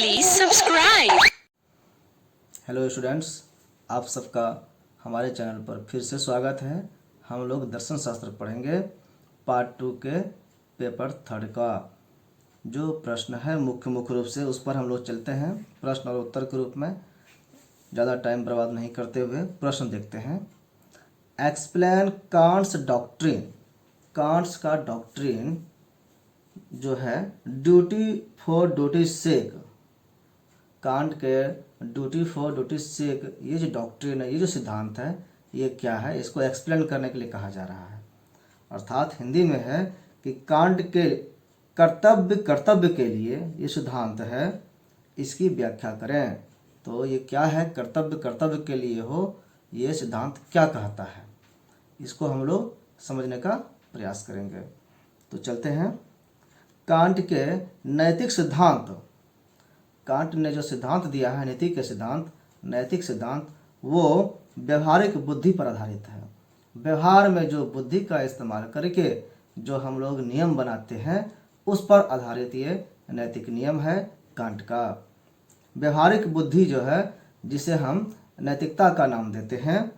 Please subscribe. Hello students, आप सबका हमारे चैनल पर फिर से स्वागत है। हम लोग दर्शन शास्त्र पढ़ेंगे पार्ट 2 के पेपर 3 का। जो प्रश्न है मुख्य रूप से उस पर हम लोग चलते हैं। प्रश्न और उत्तर के रूप में ज़्यादा टाइम बर्बाद नहीं करते हुए प्रश्न देखते हैं। Explain कांट्स doctrine. कांट्स का डॉक्ट्रिन जो है duty for duty sake, Kant के ड्यूटी फॉर ड्यूटी सेक, ये जो डॉक्ट्रिन है, ये जो सिद्धांत है, ये क्या है, इसको एक्सप्लेन करने के लिए कहा जा रहा है। अर्थात हिंदी में है कि कांट के कर्तव्य के लिए ये सिद्धांत है, इसकी व्याख्या करें। तो ये क्या है, कर्तव्य के लिए हो, ये सिद्धांत क्या कहता है, इसको हम लोग समझने का प्रयास करेंगे। तो चलते हैं। कांट के नैतिक सिद्धांत, कांट ने जो सिद्धांत दिया है, नीति के सिद्धांत, नैतिक सिद्धांत, वो व्यवहारिक बुद्धि पर आधारित है। व्यवहार में जो बुद्धि का इस्तेमाल करके जो हम लोग नियम बनाते हैं, उस पर आधारित ये नैतिक नियम है कांट का। व्यवहारिक बुद्धि जो है, जिसे हम नैतिकता का नाम देते हैं,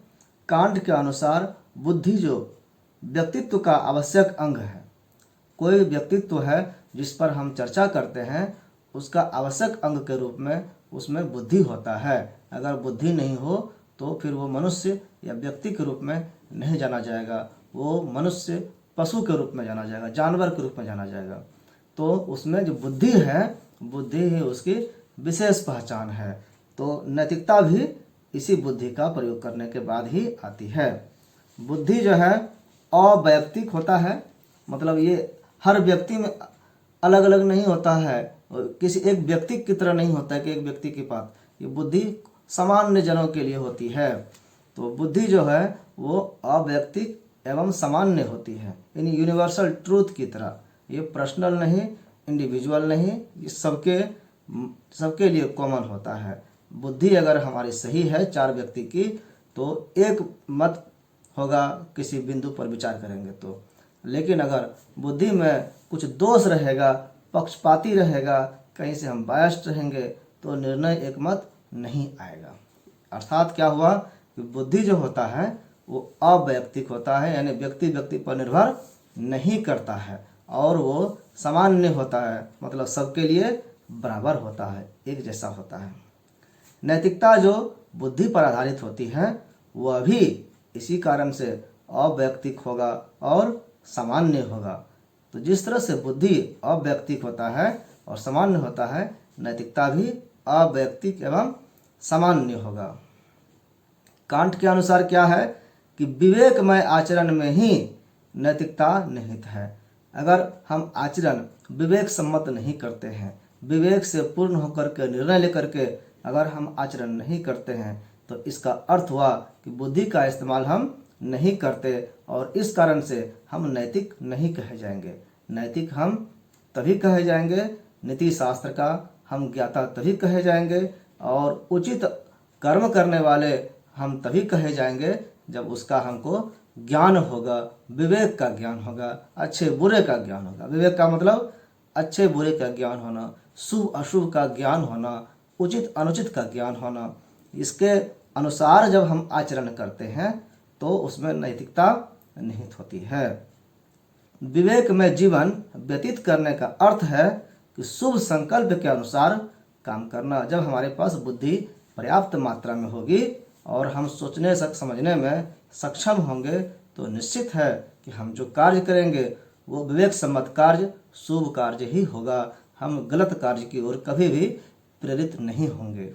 कांट के अनुसार बुद्धि जो व्यक्तित्व का आवश्यक अंग है। कोई व्यक्तित्व है जिस पर हम चर्चा करते हैं, उसका आवश्यक अंग के रूप में उसमें बुद्धि होता है। अगर बुद्धि नहीं हो तो फिर वो मनुष्य या व्यक्ति के रूप में नहीं जाना जाएगा, वो मनुष्य पशु के रूप में जाना जाएगा, जानवर के रूप में जाना जाएगा। तो उसमें जो बुद्धि है, बुद्धि ही उसकी विशेष पहचान है। तो नैतिकता भी इसी बुद्धि का प्रयोग करने के बाद ही आती है। बुद्धि जो है अवैयक्तिक होता है, मतलब ये हर व्यक्ति में अलग अलग नहीं होता है, किसी एक व्यक्ति की तरह नहीं होता है कि एक व्यक्ति के पास, ये बुद्धि सामान्य जनों के लिए होती है। तो बुद्धि जो है वो अवैयक्तिक एवं सामान्य होती है, यानी यूनिवर्सल ट्रूथ की तरह। ये पर्सनल नहीं, इंडिविजुअल नहीं, ये सबके लिए कॉमन होता है। बुद्धि अगर हमारी सही है 4 व्यक्ति की, तो एक मत होगा किसी बिंदु पर विचार करेंगे तो। लेकिन अगर बुद्धि में कुछ दोष रहेगा, पक्षपाती रहेगा, कहीं से हम बायस्ड रहेंगे, तो निर्णय एक मत नहीं आएगा। अर्थात क्या हुआ कि बुद्धि जो होता है वो अवैयक्तिक होता है, यानी व्यक्ति पर निर्भर नहीं करता है, और वो सामान्य होता है, मतलब सबके लिए बराबर होता है, एक जैसा होता है। नैतिकता जो बुद्धि पर आधारित होती है, वह भी इसी कारण से अवैयक्तिक होगा और सामान्य होगा। तो जिस तरह से बुद्धि अवैयक्तिक होता है और सामान्य होता है, नैतिकता भी अवैयक्तिक एवं सामान्य होगा। कांट के अनुसार क्या है कि विवेकमय आचरण में ही नैतिकता निहित है। अगर हम आचरण विवेक सम्मत नहीं करते हैं, विवेक से पूर्ण होकर के निर्णय लेकर के अगर हम आचरण नहीं करते हैं, तो इसका अर्थ हुआ कि बुद्धि का इस्तेमाल हम नहीं करते, और इस कारण से हम नैतिक नहीं कहे जाएंगे। नैतिक हम तभी कहे जाएंगे, नीति शास्त्र का हम ज्ञाता तभी कहे जाएंगे, और उचित कर्म करने वाले हम तभी कहे जाएंगे जब उसका हमको ज्ञान होगा, विवेक का ज्ञान होगा, अच्छे बुरे का ज्ञान होगा। विवेक का मतलब अच्छे बुरे का ज्ञान होना, शुभ अशुभ का ज्ञान होना, उचित अनुचित का ज्ञान होना। इसके अनुसार जब हम आचरण करते हैं तो उसमें नैतिकता निहित होती है। विवेक में जीवन व्यतीत करने का अर्थ है कि शुभ संकल्प के अनुसार काम करना। जब हमारे पास बुद्धि पर्याप्त मात्रा में होगी और हम सोचने समझने में सक्षम होंगे, तो निश्चित है कि हम जो कार्य करेंगे वो विवेक सम्मत कार्य, शुभ कार्य ही होगा। हम गलत कार्य की ओर कभी भी प्रेरित नहीं होंगे।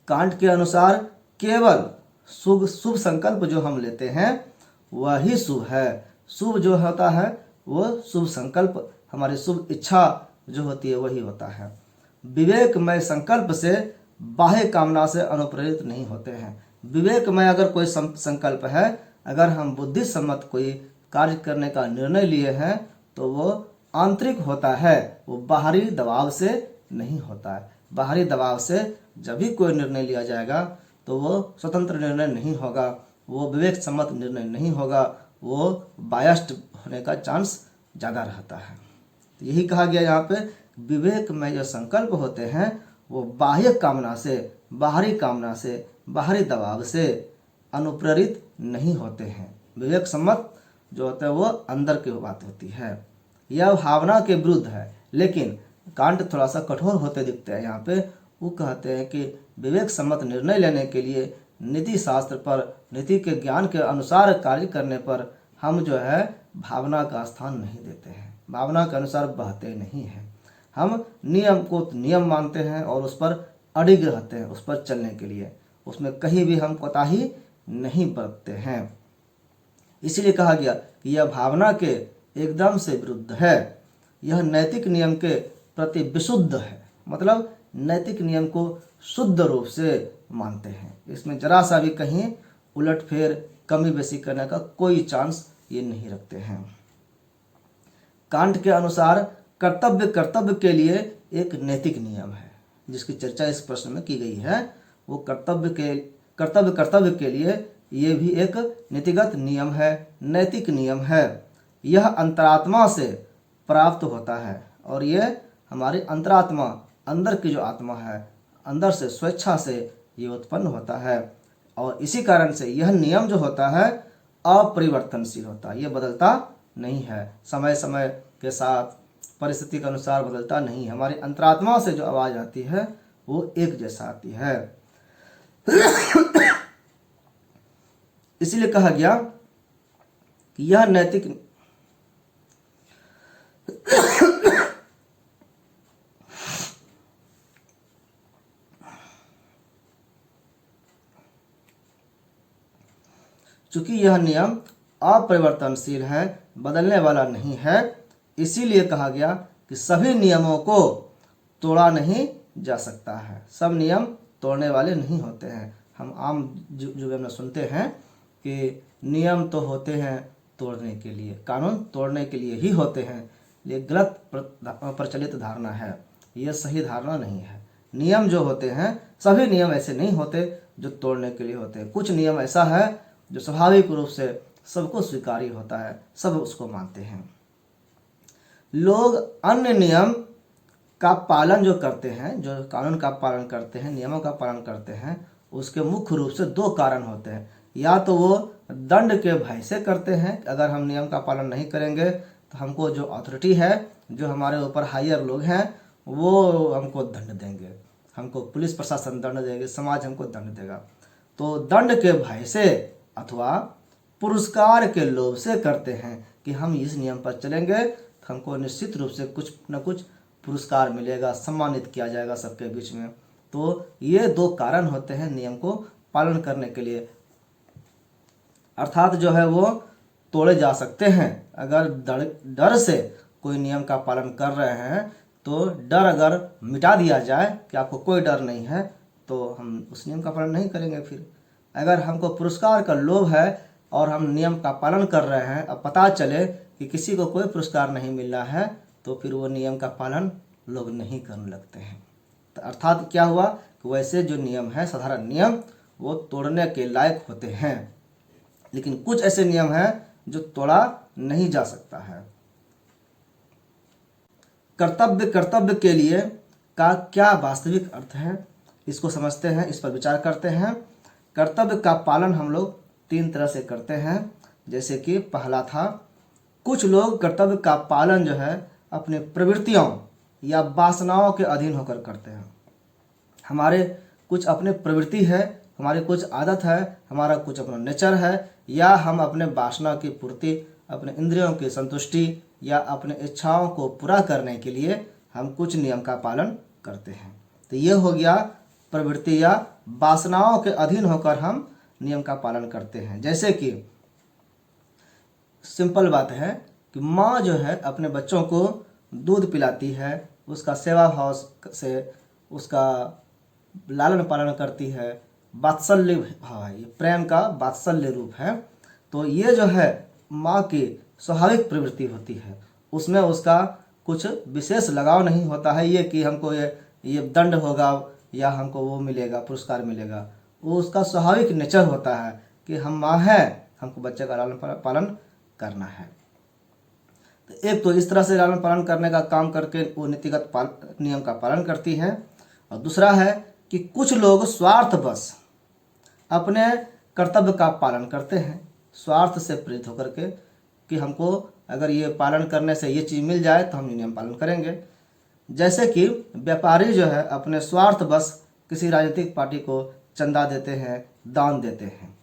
कांट के अनुसार केवल शुभ संकल्प जो हम लेते हैं वही शुभ है। शुभ जो होता है वो शुभ संकल्प, हमारी शुभ इच्छा जो होती है वही होता है। विवेकमय संकल्प से बाह्य कामना से अनुप्रेरित नहीं होते हैं। विवेकमय अगर कोई संकल्प है, अगर हम बुद्धि सम्मत कोई कार्य करने का निर्णय लिए हैं, तो वो आंतरिक होता है, वो बाहरी दबाव से नहीं होता है। बाहरी दबाव से जब भी कोई निर्णय लिया जाएगा तो वो स्वतंत्र निर्णय नहीं होगा, वो विवेक सम्मत निर्णय नहीं होगा, वो बायस्ड होने का चांस ज़्यादा रहता है। तो यही कहा गया यहाँ पे विवेक में जो संकल्प होते हैं वो बाह्य कामना से, बाहरी कामना से, बाहरी दबाव से अनुप्रेरित नहीं होते हैं। विवेक सम्मत जो होता है वो अंदर की बात होती है, यह भावना के विरुद्ध है। लेकिन कांट थोड़ा सा कठोर होते दिखते हैं यहाँ पे। वो कहते हैं कि विवेक सम्मत निर्णय लेने के लिए नीति शास्त्र पर, नीति के ज्ञान के अनुसार कार्य करने पर हम जो है भावना का स्थान नहीं देते हैं, भावना के अनुसार बहते नहीं हैं। हम नियम को नियम मानते हैं और उस पर अडिग रहते हैं, उस पर चलने के लिए, उसमें कहीं भी हम कोताही नहीं बरतते हैं। इसीलिए कहा गया कि यह भावना के एकदम से विरुद्ध है। यह नैतिक नियम के प्रति विशुद्ध है, मतलब नैतिक नियम को शुद्ध रूप से मानते हैं। इसमें जरा सा भी कहीं उलटफेर, कमी बेसी करने का कोई चांस ये नहीं रखते हैं। कांट के अनुसार कर्तव्य के लिए एक नैतिक नियम है, जिसकी चर्चा इस प्रश्न में की गई है। वो कर्तव्य के लिए ये भी एक नीतिगत नियम है, नैतिक नियम है। यह अंतरात्मा से प्राप्त होता है और ये हमारी अंतरात्मा, अंदर की जो आत्मा है, अंदर से स्वेच्छा से ये उत्पन्न होता है। और इसी कारण से यह नियम जो होता है अपरिवर्तनशील होता है, ये बदलता नहीं है, समय समय के साथ परिस्थिति के अनुसार बदलता नहीं है। हमारी अंतरात्मा से जो आवाज़ आती है वो एक जैसा आती है। इसीलिए कहा गया कि यह नैतिक चूंकि यह नियम अपरिवर्तनशील है, बदलने वाला नहीं है, इसीलिए कहा गया कि सभी नियमों को तोड़ा नहीं जा सकता है। सब नियम तोड़ने वाले नहीं होते हैं। हम आम जो में सुनते हैं कि नियम तो होते हैं तोड़ने के लिए, कानून तोड़ने के लिए ही होते हैं। ये गलत प्रचलित धारणा है, यह सही धारणा नहीं है। नियम जो होते हैं, सभी नियम ऐसे नहीं होते जो तोड़ने के लिए होते हैं। कुछ नियम ऐसा है जो स्वाभाविक रूप से सबको स्वीकार्य होता है, सब उसको मानते हैं। लोग अन्य नियम का पालन जो करते हैं, जो कानून का पालन करते हैं, नियमों का पालन करते हैं, उसके मुख्य रूप से दो कारण होते हैं। या तो वो दंड के भय से करते हैं, अगर हम नियम का पालन नहीं करेंगे तो हमको जो अथॉरिटी है, जो हमारे ऊपर हायर लोग हैं, वो हमको दंड देंगे, हमको पुलिस प्रशासन दंड देंगे, समाज हमको दंड देगा। तो दंड के भय से अथवा पुरस्कार के लोभ से करते हैं कि हम इस नियम पर चलेंगे तो हमको निश्चित रूप से कुछ न कुछ पुरस्कार मिलेगा, सम्मानित किया जाएगा सबके बीच में। तो ये दो कारण होते हैं नियम को पालन करने के लिए। अर्थात जो है वो तोड़े जा सकते हैं। अगर डर से कोई नियम का पालन कर रहे हैं तो डर अगर मिटा दिया जाए कि आपको कोई डर नहीं है तो हम उस नियम का पालन नहीं करेंगे। फिर अगर हमको पुरस्कार का लोभ है और हम नियम का पालन कर रहे हैं, अब पता चले कि किसी को कोई पुरस्कार नहीं मिल रहा है, तो फिर वो नियम का पालन लोग नहीं करने लगते हैं। तो अर्थात क्या हुआ कि वैसे जो नियम है, साधारण नियम, वो तोड़ने के लायक होते हैं। लेकिन कुछ ऐसे नियम हैं जो तोड़ा नहीं जा सकता है। कर्तव्य के लिए का क्या वास्तविक अर्थ है, इसको समझते हैं, इस पर विचार करते हैं। कर्तव्य का पालन हम लोग तीन तरह से करते हैं। जैसे कि पहला था, कुछ लोग कर्तव्य का पालन जो है अपने प्रवृत्तियों या वासनाओं के अधीन होकर करते हैं। हमारे कुछ अपने प्रवृत्ति है, हमारी कुछ आदत है, हमारा कुछ अपना नेचर है, या हम अपने वासना की पूर्ति, अपने इंद्रियों की संतुष्टि या अपने इच्छाओं को पूरा करने के लिए हम कुछ नियम का पालन करते हैं। तो ये हो गया प्रवृत्ति या वासनाओं के अधीन होकर हम नियम का पालन करते हैं। जैसे कि सिंपल बात है कि माँ जो है अपने बच्चों को दूध पिलाती है, उसका सेवा भाव से उसका लालन पालन करती है, वात्सल्य भाव है, ये प्रेम का वात्सल्य रूप है। तो ये जो है माँ की स्वाभाविक प्रवृत्ति होती है, उसमें उसका कुछ विशेष लगाव नहीं होता है ये कि हमको ये दंड होगा या हमको वो मिलेगा, पुरस्कार मिलेगा। वो उसका स्वाभाविक नेचर होता है कि हम माँ हैं, हमको बच्चे का लालन पालन करना है। तो एक तो इस तरह से लालन पालन करने का काम करके वो नीतिगत नियम का पालन करती है, और दूसरा है कि कुछ लोग स्वार्थवश अपने कर्तव्य का पालन करते हैं, स्वार्थ से प्रेरित होकर के कि हमको अगर ये पालन करने से ये चीज़ मिल जाए तो हम ये नियम पालन करेंगे। जैसे कि व्यापारी जो है अपने स्वार्थवश किसी राजनीतिक पार्टी को चंदा देते हैं, दान देते हैं,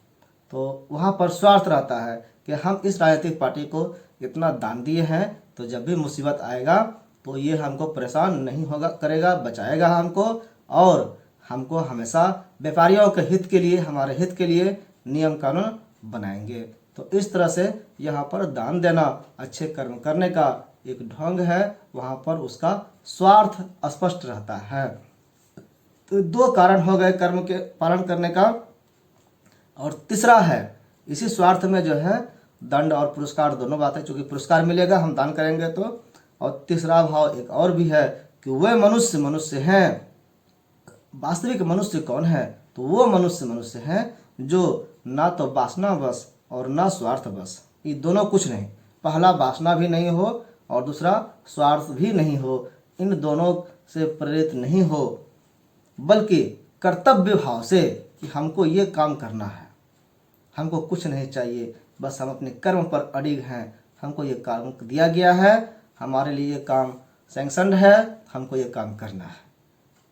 तो वहाँ पर स्वार्थ रहता है कि हम इस राजनीतिक पार्टी को इतना दान दिए हैं तो जब भी मुसीबत आएगा तो ये हमको परेशान नहीं होगा करेगा, बचाएगा हमको, और हमको हमेशा व्यापारियों के हित के लिए, हमारे हित के लिए नियम कानून बनाएंगे। तो इस तरह से यहाँ पर दान देना अच्छे कर्म करने का एक ढंग है, वहाँ पर उसका स्वार्थ स्पष्ट रहता है। तो दो कारण हो गए कर्म के पालन करने का, और तीसरा है इसी स्वार्थ में जो है दंड और पुरस्कार दोनों बातें, चूँकि पुरस्कार मिलेगा हम दान करेंगे तो, और तीसरा भाव एक और भी है कि वे मनुष्य हैं। वास्तविक मनुष्य कौन है? तो वो मनुष्य हैं जो ना तो वासनावश और ना स्वार्थवश, ये दोनों कुछ नहीं, पहला वासना भी नहीं हो और दूसरा स्वार्थ भी नहीं हो, इन दोनों से प्रेरित नहीं हो, बल्कि कर्तव्य भाव से कि हमको ये काम करना है, हमको कुछ नहीं चाहिए, बस हम अपने कर्म पर अडिग हैं, हमको ये काम दिया गया है, हमारे लिए ये काम सैंक्शनड है, हमको ये काम करना है,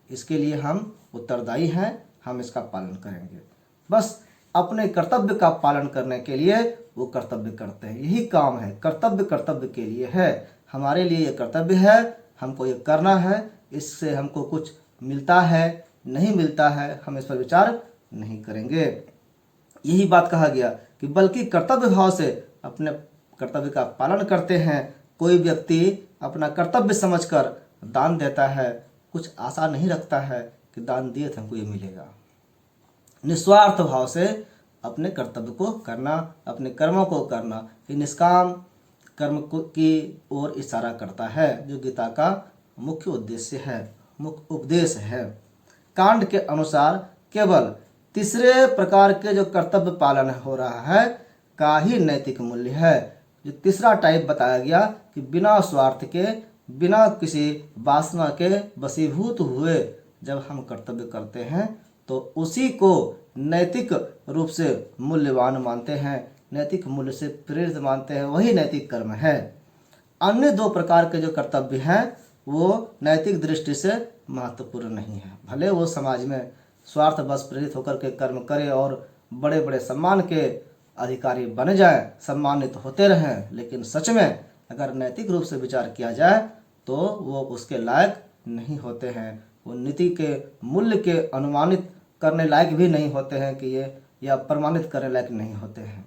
इसके लिए हम उत्तरदायी हैं, हम इसका पालन करेंगे। बस अपने कर्तव्य का पालन करने के लिए वो कर्तव्य करते हैं, यही काम है, कर्तव्य के लिए है, हमारे लिए ये कर्तव्य है, हमको ये करना है, इससे हमको कुछ मिलता है नहीं मिलता है हम इस पर विचार नहीं करेंगे। यही बात कहा गया कि बल्कि कर्तव्य भाव से अपने कर्तव्य का पालन करते हैं। कोई व्यक्ति अपना कर्तव्य समझकर दान देता है, कुछ आशा नहीं रखता है कि दान दिए तो हमको ये मिलेगा। निस्वार्थ भाव से अपने कर्तव्य को करना, अपने कर्मों को करना, ये निष्काम कर्म की ओर इशारा करता है, जो गीता का मुख्य उद्देश्य है, मुख्य उपदेश है। कांड के अनुसार केवल तीसरे प्रकार के जो कर्तव्य पालन हो रहा है का ही नैतिक मूल्य है। जो तीसरा टाइप बताया गया कि बिना स्वार्थ के, बिना किसी वासना के वशीभूत हुए जब हम कर्तव्य करते हैं तो उसी को नैतिक रूप से मूल्यवान मानते हैं, नैतिक मूल्य से प्रेरित मानते हैं, वही नैतिक कर्म है। अन्य दो प्रकार के जो कर्तव्य हैं वो नैतिक दृष्टि से महत्वपूर्ण नहीं है। भले वो समाज में स्वार्थ बस प्रेरित होकर के कर्म करे और बड़े बड़े सम्मान के अधिकारी बन जाए, सम्मानित होते रहें, लेकिन सच में अगर नैतिक रूप से विचार किया जाए तो वो उसके लायक नहीं होते हैं, वो नीति के मूल्य के अनुमानित करने लायक भी नहीं होते हैं कि ये, या प्रमाणित करने लायक नहीं होते हैं।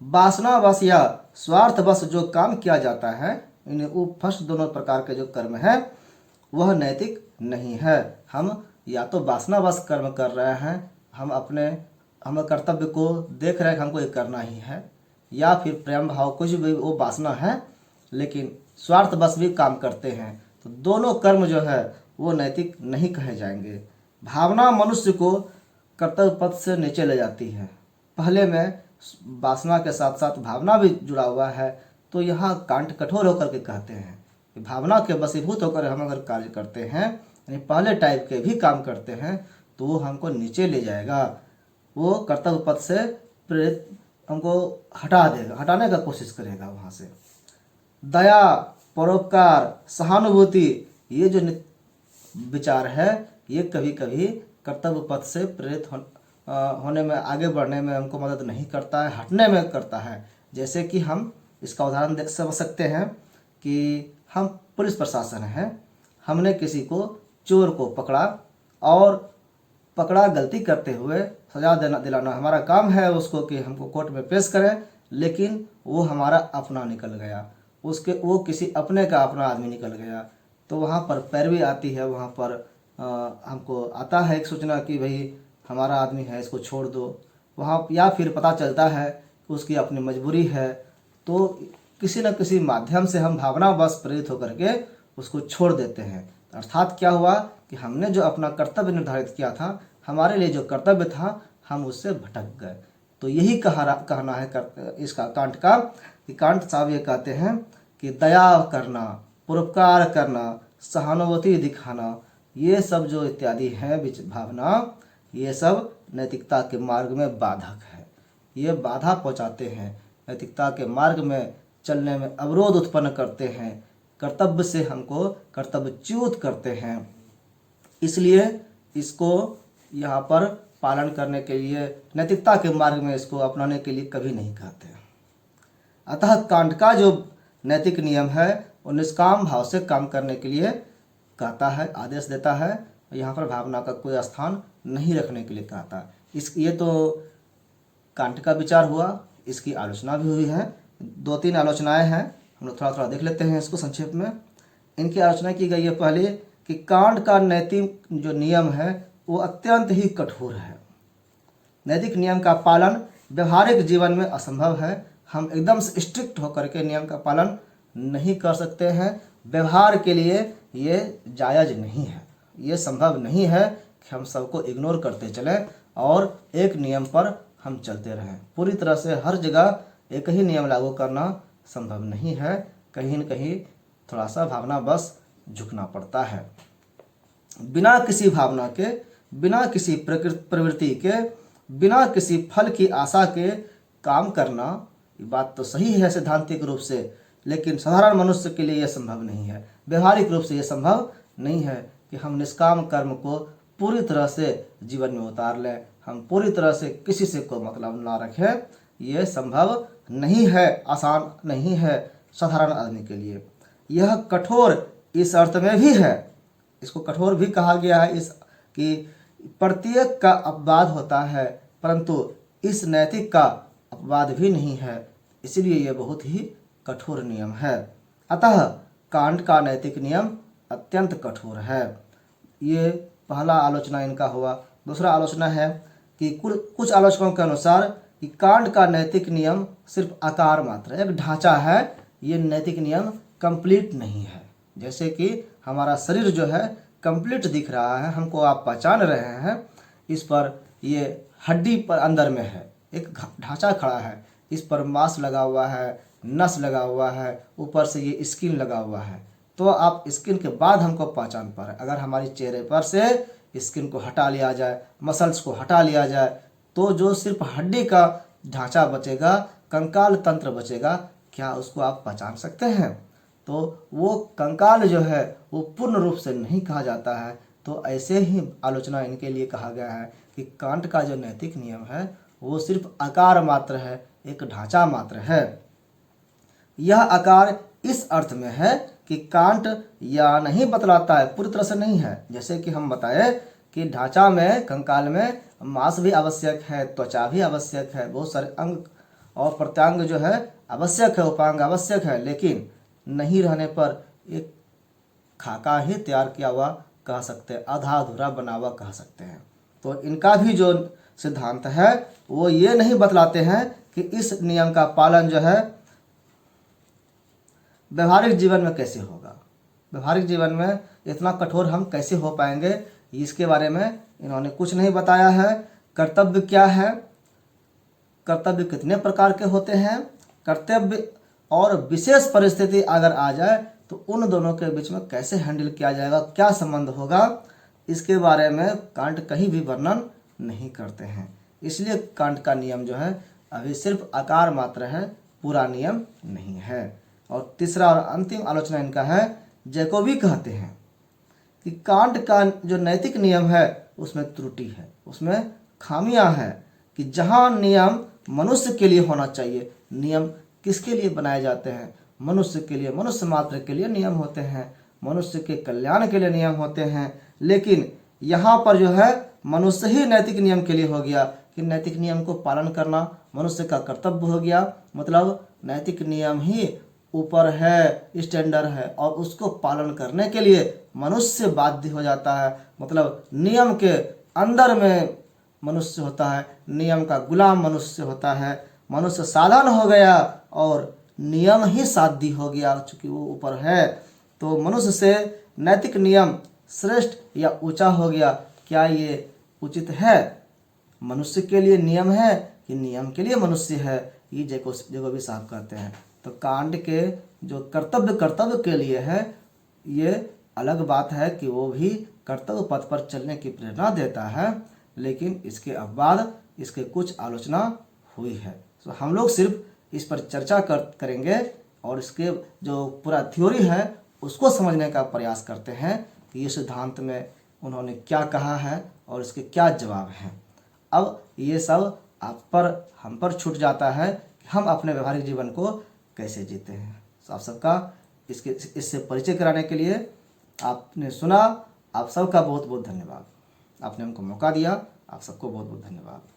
वासनावश या स्वार्थवश जो काम किया जाता है, इन फर्स्ट दोनों प्रकार के जो कर्म है वह नैतिक नहीं है। हम या तो वासनावश कर्म कर रहे हैं, हम कर्तव्य को देख रहे हैं कि हमको ये करना ही है, या फिर प्रेम भाव कुछ भी वो वासना है लेकिन स्वार्थवश भी काम करते हैं, तो दोनों कर्म जो है वो नैतिक नहीं कहे जाएंगे। भावना मनुष्य को कर्तव्य पथ से नीचे ले जाती है। पहले में वासना के साथ साथ भावना भी जुड़ा हुआ है, तो यहाँ कांट कठोर होकर के कहते हैं कि भावना के वशीभूत होकर हम अगर कार्य करते हैं, यानी पहले टाइप के भी काम करते हैं, तो वो हमको नीचे ले जाएगा, वो कर्तव्य पथ से प्रेरित हमको हटा देगा, हटाने का कोशिश करेगा वहाँ से। दया, परोपकार, सहानुभूति, ये जो विचार है ये कभी कभी कर्तव्य पथ से प्रेरित होने में, आगे बढ़ने में हमको मदद नहीं करता है, हटने में करता है। जैसे कि हम इसका उदाहरण देख समझ सकते हैं कि हम पुलिस प्रशासन हैं, हमने किसी को चोर को पकड़ा गलती करते हुए, सजा दिलाना हमारा काम है उसको कि हमको कोर्ट में पेश करें, लेकिन वो हमारा अपना निकल गया, वो किसी अपने का अपना आदमी निकल गया, तो वहाँ पर पैरवी आती है, वहाँ पर हमको आता है एक सूचना कि भाई हमारा आदमी है, इसको छोड़ दो वहाँ, या फिर पता चलता है कि उसकी अपनी मजबूरी है, तो किसी न किसी माध्यम से हम भावनावश प्रेरित होकर के उसको छोड़ देते हैं। अर्थात क्या हुआ कि हमने जो अपना कर्तव्य निर्धारित किया था, हमारे लिए जो कर्तव्य था, हम उससे भटक गए। तो यही कहना है इसका कांट का, कि कांट साहब ये कहते हैं कि दया करना, परोपकार करना, सहानुभूति दिखाना, ये सब जो इत्यादि है भावना, ये सब नैतिकता के मार्ग में बाधक है। ये बाधा पहुंचाते हैं, नैतिकता के मार्ग में चलने में अवरोध उत्पन्न करते हैं, कर्तव्य से हमको कर्तव्यच्युत करते हैं। इसलिए इसको यहाँ पर पालन करने के लिए, नैतिकता के मार्ग में इसको अपनाने के लिए कभी नहीं कहते। अतः कांट का जो नैतिक नियम है वो निष्काम भाव से काम करने के लिए कहता है, आदेश देता है। यहाँ पर भावना का कोई स्थान नहीं रखने के लिए कहता है। ये तो कांट का विचार हुआ, इसकी आलोचना भी हुई है। 2-3 आलोचनाएं हैं, हम लोग थोड़ा थोड़ा देख लेते हैं इसको संक्षेप में। इनकी आलोचना की गई है पहले कि कांट का नैतिक जो नियम है वो अत्यंत ही कठोर है। नैतिक नियम का पालन व्यवहारिक जीवन में असंभव है। हम एकदम से स्ट्रिक्ट होकर के नियम का पालन नहीं कर सकते हैं। व्यवहार के लिए ये जायज़ नहीं है, ये संभव नहीं है कि हम सबको इग्नोर करते चलें और एक नियम पर हम चलते रहें। पूरी तरह से हर जगह एक ही नियम लागू करना संभव नहीं है। कहीं न कहीं थोड़ा सा भावना बस झुकना पड़ता है। बिना किसी भावना के, बिना किसी प्रवृत्ति के, बिना किसी फल की आशा के काम करना, ये बात तो सही है सैद्धांतिक रूप से, लेकिन साधारण मनुष्य के लिए यह संभव नहीं है। व्यवहारिक रूप से यह संभव नहीं है कि हम निष्काम कर्म को पूरी तरह से जीवन में उतार लें, हम पूरी तरह से किसी से कोई मतलब ना रखें। यह संभव नहीं है, आसान नहीं है साधारण आदमी के लिए। यह कठोर इस अर्थ में भी है, इसको कठोर भी कहा गया है इस कि प्रत्येक का अपवाद होता है, परंतु इस नैतिक का अपवाद भी नहीं है। इसलिए यह बहुत ही कठोर नियम है। अतः कांट का नैतिक नियम अत्यंत कठोर है। ये पहला आलोचना इनका हुआ। दूसरा आलोचना है कि कुछ आलोचकों के अनुसार कि कांट का नैतिक नियम सिर्फ आकार मात्र है, एक ढांचा है। ये नैतिक नियम कंप्लीट नहीं है। जैसे कि हमारा शरीर जो है कंप्लीट दिख रहा है, हमको आप पहचान रहे हैं, इस पर ये हड्डी पर अंदर में है, एक ढांचा खड़ा है, इस पर मांस लगा हुआ है, नस लगा हुआ है, ऊपर से ये स्किन लगा हुआ है। तो आप स्किन के बाद हमको पहचान पा रहे। अगर हमारी चेहरे पर से स्किन को हटा लिया जाए, मसल्स को हटा लिया जाए, तो जो सिर्फ हड्डी का ढांचा बचेगा, कंकाल तंत्र बचेगा, क्या उसको आप पहचान सकते हैं? तो वो कंकाल जो है वो पूर्ण रूप से नहीं कहा जाता है। तो ऐसे ही आलोचना इनके लिए कहा गया है कि कांट का जो नैतिक नियम है वो सिर्फ आकार मात्र है, एक ढांचा मात्र है। यह आकार इस अर्थ में है कि कांट या नहीं बतलाता है, पूरी तरह से नहीं है। जैसे कि हम बताए कि ढांचा में, कंकाल में मांस भी आवश्यक है, त्वचा भी आवश्यक है, बहुत सारे अंग और प्रत्यांग जो है आवश्यक है, उपांग आवश्यक है, लेकिन नहीं रहने पर एक खाका ही तैयार किया हुआ कह सकते हैं, आधा अधूरा बना हुआ कह सकते हैं। तो इनका भी जो सिद्धांत है वो ये नहीं बतलाते हैं कि इस नियम का पालन जो है व्यवहारिक जीवन में कैसे होगा, व्यवहारिक जीवन में इतना कठोर हम कैसे हो पाएंगे, इसके बारे में इन्होंने कुछ नहीं बताया है। कर्तव्य क्या है, कर्तव्य कितने प्रकार के होते हैं, कर्तव्य और विशेष परिस्थिति अगर आ जाए तो उन दोनों के बीच में कैसे हैंडल किया जाएगा, क्या संबंध होगा, इसके बारे में कांट कहीं भी वर्णन नहीं करते हैं। इसलिए कांट का नियम जो है अभी सिर्फ आकार मात्र है, पूरा नियम नहीं है। और तीसरा और अंतिम आलोचना इनका है, जैकोबी कहते हैं कि कांट का जो नैतिक नियम है उसमें त्रुटि है, उसमें खामियां हैं। कि जहां नियम मनुष्य के लिए होना चाहिए, नियम किसके लिए बनाए जाते हैं? मनुष्य के लिए, मनुष्य मात्र के लिए नियम होते हैं, मनुष्य के कल्याण के लिए नियम होते हैं। लेकिन यहाँ पर जो है मनुष्य ही नैतिक नियम के लिए हो गया कि नैतिक नियम को पालन करना मनुष्य का कर्तव्य हो गया। मतलब नैतिक नियम ही ऊपर है, स्टैंडर्ड है, और उसको पालन करने के लिए मनुष्य बाध्य हो जाता है। मतलब नियम के अंदर में मनुष्य होता है, नियम का गुलाम मनुष्य होता है। मनुष्य साधन हो गया और नियम ही साध्य हो गया, चूंकि वो ऊपर है। तो मनुष्य से नैतिक नियम श्रेष्ठ या ऊंचा हो गया। क्या ये उचित है? मनुष्य के लिए नियम है कि नियम के लिए मनुष्य है, ये जैकोबी साहब कहते हैं। तो कांट के जो कर्तव्य के लिए है, ये अलग बात है कि वो भी कर्तव्य पथ पर चलने की प्रेरणा देता है, लेकिन इसके बाद इसके कुछ आलोचना हुई है। तो हम लोग सिर्फ इस पर चर्चा करेंगे और इसके जो पूरा थ्योरी है उसको समझने का प्रयास करते हैं कि ये सिद्धांत में उन्होंने क्या कहा है और इसके क्या जवाब हैं। अब ये सब हम पर छूट जाता है कि हम अपने व्यवहारिक जीवन को कैसे जीते हैं। तो आप सबका इससे परिचय कराने के लिए आपने सुना, आप सबका बहुत बहुत धन्यवाद। आपने हमको मौका दिया, आप सबको बहुत बहुत धन्यवाद।